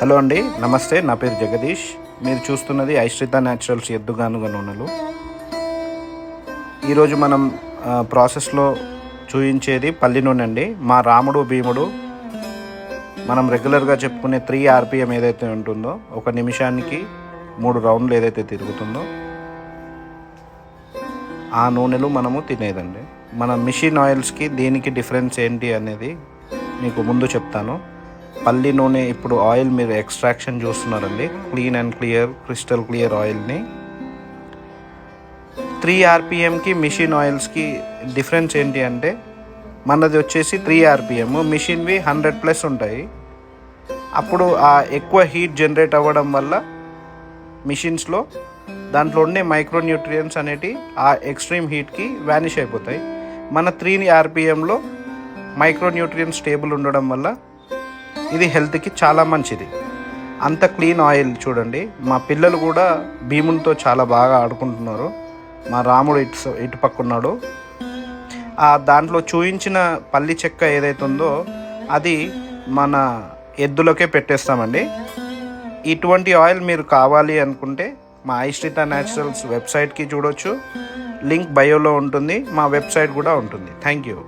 Hello అండి, నమస్తే. నా పేరు జగదీష్. మీరు చూస్తున్నది ఐశ్రిత న్యాచురల్స్ ఎద్దుగానుగ నూనెలు. ఈరోజు మనం ప్రాసెస్లో చూయించేది పల్లి నూనె అండి. మా రాముడు భీముడు మనం రెగ్యులర్గా చెప్పుకునే 3 RPM ఏదైతే ఉంటుందో, ఒక నిమిషానికి 3 రౌండ్లు ఏదైతే తిరుగుతుందో ఆ నూనెలు మనము తినేదండి. మన మిషన్ ఆయిల్స్కి దీనికి డిఫరెన్స్ ఏంటి అనేది మీకు ముందు చెప్తాను. పల్లి నూనె ఇప్పుడు ఆయిల్ మీరు ఎక్స్ట్రాక్షన్ చూస్తున్నారండి, clean and clear crystal clear ఆయిల్ని. 3 RPMకి మిషన్ ఆయిల్స్కి డిఫరెన్స్ ఏంటి అంటే, మనది వచ్చేసి 3 RPM, మిషన్వి 100+ ఉంటాయి. అప్పుడు ఆ ఎక్కువ హీట్ జనరేట్ అవ్వడం వల్ల మిషన్స్లో దాంట్లో ఉండే మైక్రోన్యూట్రియన్స్ అనేటివి ఆ ఎక్స్ట్రీమ్ హీట్కి వ్యానిష్ అయిపోతాయి. మన 3 RPMలో మైక్రోన్యూట్రియన్స్ స్టేబుల్ ఉండడం వల్ల ఇది హెల్త్కి చాలా మంచిది. అంత క్లీన్ ఆయిల్ చూడండి. మా పిల్లలు కూడా భీమునితో చాలా బాగా ఆడుకుంటున్నారు. మా రాముడు ఇటు పక్క ఉన్నాడు. దాంట్లో చూయించిన పల్లి చెక్క ఏదైతే ఉందో అది మన ఎద్దులకే పెట్టేస్తామండి. ఇటువంటి ఆయిల్ మీరు కావాలి అనుకుంటే మా ఐశ్రిత న్యాచురల్స్ వెబ్సైట్కి చూడొచ్చు. లింక్ బయోలో ఉంటుంది, మా వెబ్సైట్ కూడా ఉంటుంది. Thank you.